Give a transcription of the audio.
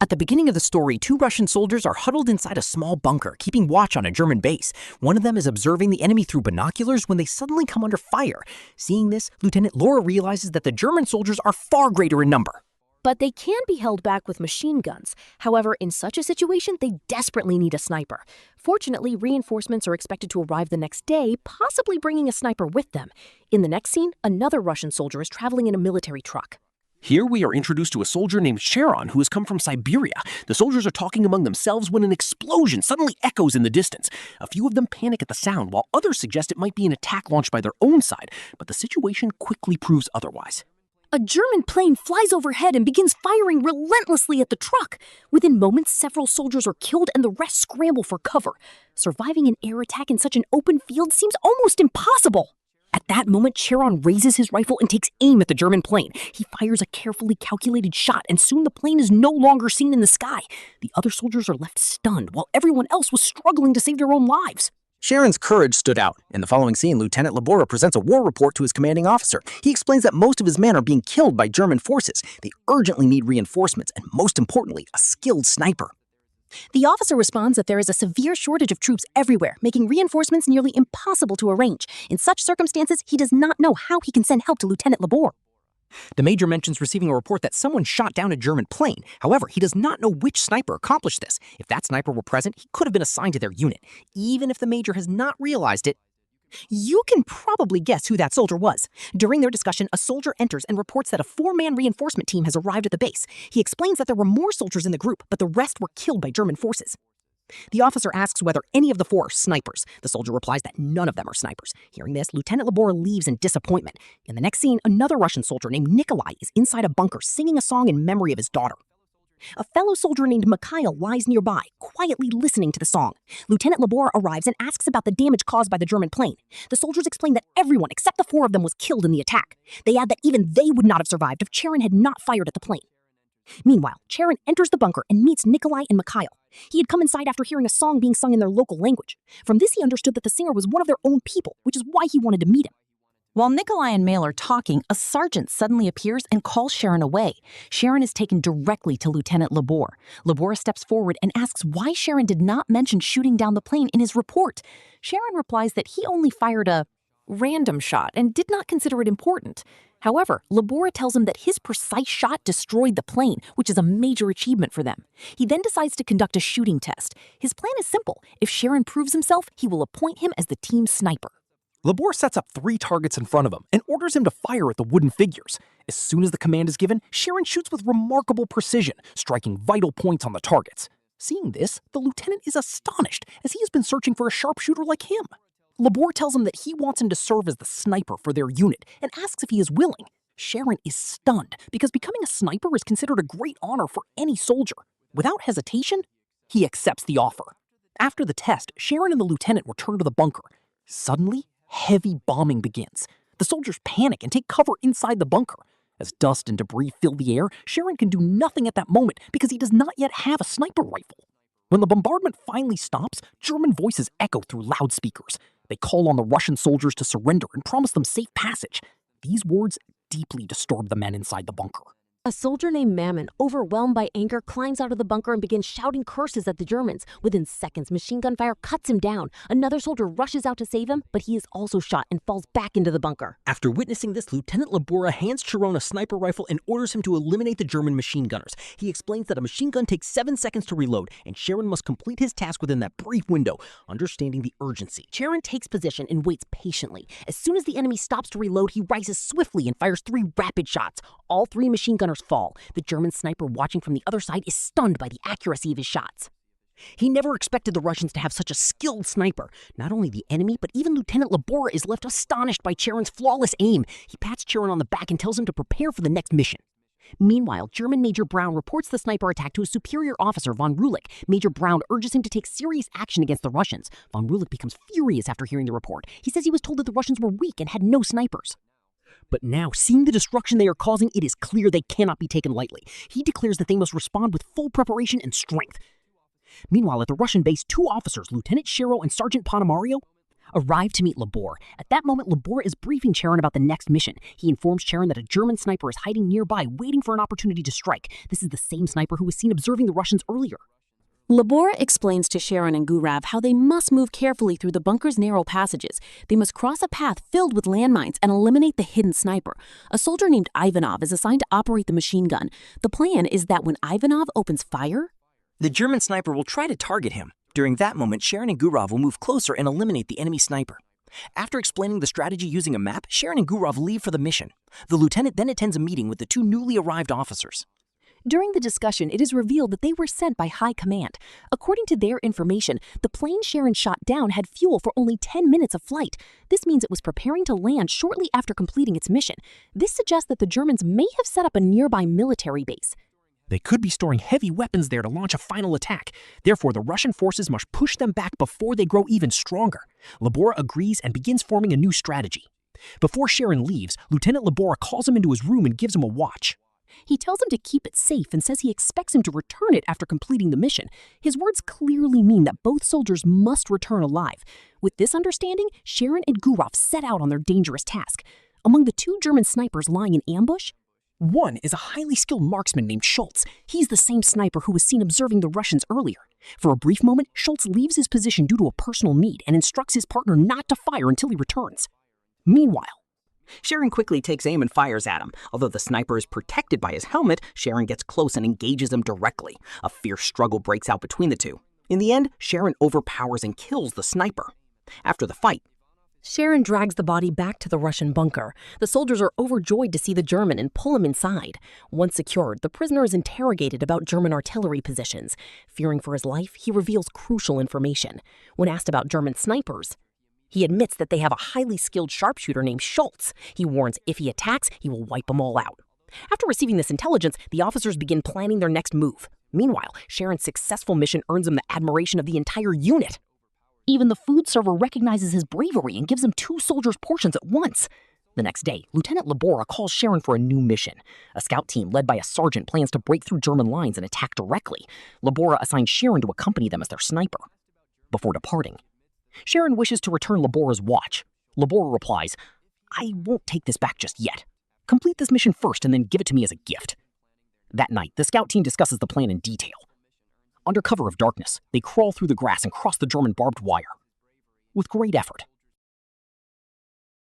At the beginning of the story, two Russian soldiers are huddled inside a small bunker, keeping watch on a German base. One of them is observing the enemy through binoculars when they suddenly come under fire. Seeing this, Lieutenant Laura realizes that the German soldiers are far greater in number. But they can be held back with machine guns. However, in such a situation, they desperately need a sniper. Fortunately, reinforcements are expected to arrive the next day, possibly bringing a sniper with them. In the next scene, another Russian soldier is traveling in a military truck. Here we are introduced to a soldier named Sharon who has come from Siberia. The soldiers are talking among themselves when an explosion suddenly echoes in the distance. A few of them panic at the sound, while others suggest it might be an attack launched by their own side, but the situation quickly proves otherwise. A German plane flies overhead and begins firing relentlessly at the truck. Within moments, several soldiers are killed and the rest scramble for cover. Surviving an air attack in such an open field seems almost impossible. At that moment, Charon raises his rifle and takes aim at the German plane. He fires a carefully calculated shot, and soon the plane is no longer seen in the sky. The other soldiers are left stunned, while everyone else was struggling to save their own lives. Sharon's courage stood out. In the following scene, Lieutenant Labora presents a war report to his commanding officer. He explains that most of his men are being killed by German forces. They urgently need reinforcements, and most importantly, a skilled sniper. The officer responds that there is a severe shortage of troops everywhere, making reinforcements nearly impossible to arrange. In such circumstances, he does not know how he can send help to Lieutenant Labor. The major mentions receiving a report that someone shot down a German plane. However, he does not know which sniper accomplished this. If that sniper were present, he could have been assigned to their unit. Even if the major has not realized it, you can probably guess who that soldier was. During their discussion, a soldier enters and reports that a 4-man reinforcement team has arrived at the base. He explains that there were more soldiers in the group, but the rest were killed by German forces. The officer asks whether any of the 4 are snipers. The soldier replies that none of them are snipers. Hearing this, Lieutenant Labor leaves in disappointment. In the next scene, another Russian soldier named Nikolai is inside a bunker singing a song in memory of his daughter. A fellow soldier named Mikhail lies nearby, quietly listening to the song. Lieutenant Labor arrives and asks about the damage caused by the German plane. The soldiers explain that everyone except the 4 of them was killed in the attack. They add that even they would not have survived if Charon had not fired at the plane. Meanwhile, Charon enters the bunker and meets Nikolai and Mikhail. He had come inside after hearing a song being sung in their local language. From this, he understood that the singer was one of their own people, which is why he wanted to meet him. While Nikolai and Mail are talking, a sergeant suddenly appears and calls Sharon away. Sharon is taken directly to Lieutenant Labor. Labor steps forward and asks why Sharon did not mention shooting down the plane in his report. Sharon replies that he only fired a random shot and did not consider it important. However, Labor tells him that his precise shot destroyed the plane, which is a major achievement for them. He then decides to conduct a shooting test. His plan is simple. If Sharon proves himself, he will appoint him as the team's sniper. Labor sets up 3 targets in front of him and orders him to fire at the wooden figures. As soon as the command is given, Sharon shoots with remarkable precision, striking vital points on the targets. Seeing this, the lieutenant is astonished, as he has been searching for a sharpshooter like him. Labor tells him that he wants him to serve as the sniper for their unit and asks if he is willing. Sharon is stunned, because becoming a sniper is considered a great honor for any soldier. Without hesitation, he accepts the offer. After the test, Sharon and the lieutenant return to the bunker. Suddenly, heavy bombing begins. The soldiers panic and take cover inside the bunker. As dust and debris fill the air, Sharon can do nothing at that moment because he does not yet have a sniper rifle. When the bombardment finally stops, German voices echo through loudspeakers. They call on the Russian soldiers to surrender and promise them safe passage. These words deeply disturb the men inside the bunker. A soldier named Mammon, overwhelmed by anger, climbs out of the bunker and begins shouting curses at the Germans. Within seconds, machine gun fire cuts him down. Another soldier rushes out to save him, but he is also shot and falls back into the bunker. After witnessing this, Lieutenant Labora hands Charon a sniper rifle and orders him to eliminate the German machine gunners. He explains that a machine gun takes 7 seconds to reload, and Charon must complete his task within that brief window, understanding the urgency. Charon takes position and waits patiently. As soon as the enemy stops to reload, he rises swiftly and fires 3 rapid shots. All 3 machine gunners fall. The German sniper watching from the other side is stunned by the accuracy of his shots. He never expected the Russians to have such a skilled sniper. Not only the enemy, but even Lieutenant Labora is left astonished by Charon's flawless aim. He pats Charon on the back and tells him to prepare for the next mission. Meanwhile, German Major Braun reports the sniper attack to his superior officer, von Rulich. Major Braun urges him to take serious action against the Russians. Von Rulich becomes furious after hearing the report. He says he was told that the Russians were weak and had no snipers. But now, seeing the destruction they are causing, it is clear they cannot be taken lightly. He declares that they must respond with full preparation and strength. Meanwhile, at the Russian base, 2 officers, Lieutenant Shero and Sergeant Panamario, arrive to meet Labor. At that moment, Labor is briefing Sharon about the next mission. He informs Sharon that a German sniper is hiding nearby, waiting for an opportunity to strike. This is the same sniper who was seen observing the Russians earlier. Labor explains to Sharon and Gurav how they must move carefully through the bunker's narrow passages. They must cross a path filled with landmines and eliminate the hidden sniper. A soldier named Ivanov is assigned to operate the machine gun. The plan is that when Ivanov opens fire, the German sniper will try to target him. During that moment, Sharon and Gurav will move closer and eliminate the enemy sniper. After explaining the strategy using a map, Sharon and Gurav leave for the mission. The lieutenant then attends a meeting with the two newly arrived officers. During the discussion, it is revealed that they were sent by High Command. According to their information, the plane Sharon shot down had fuel for only 10 minutes of flight. This means it was preparing to land shortly after completing its mission. This suggests that the Germans may have set up a nearby military base. They could be storing heavy weapons there to launch a final attack. Therefore, the Russian forces must push them back before they grow even stronger. Labora agrees and begins forming a new strategy. Before Sharon leaves, Lieutenant Labora calls him into his room and gives him a watch. He tells him to keep it safe and says he expects him to return it after completing the mission. His words clearly mean that both soldiers must return alive. With this understanding, Sharon and Gurav set out on their dangerous task. Among the two German snipers lying in ambush, one is a highly skilled marksman named Schultz. He's the same sniper who was seen observing the Russians earlier. For a brief moment, Schultz leaves his position due to a personal need and instructs his partner not to fire until he returns. Meanwhile, Sharon quickly takes aim and fires at him. Although the sniper is protected by his helmet, Sharon gets close and engages him directly. A fierce struggle breaks out between the two. In the end, Sharon overpowers and kills the sniper. After the fight, Sharon drags the body back to the Russian bunker. The soldiers are overjoyed to see the German and pull him inside. Once secured, the prisoner is interrogated about German artillery positions. Fearing for his life, he reveals crucial information. When asked about German snipers, he admits that they have a highly skilled sharpshooter named Schultz. He warns if he attacks, he will wipe them all out. After receiving this intelligence, the officers begin planning their next move. Meanwhile, Sharon's successful mission earns him the admiration of the entire unit. Even the food server recognizes his bravery and gives him 2 soldiers' portions at once. The next day, Lieutenant Labora calls Sharon for a new mission. A scout team led by a sergeant plans to break through German lines and attack directly. Labora assigns Sharon to accompany them as their sniper. Before departing, Sharon wishes to return Labora's watch. Labora replies, "I won't take this back just yet. Complete this mission first and then give it to me as a gift." That night, the scout team discusses the plan in detail. Under cover of darkness, they crawl through the grass and cross the German barbed wire. With great effort,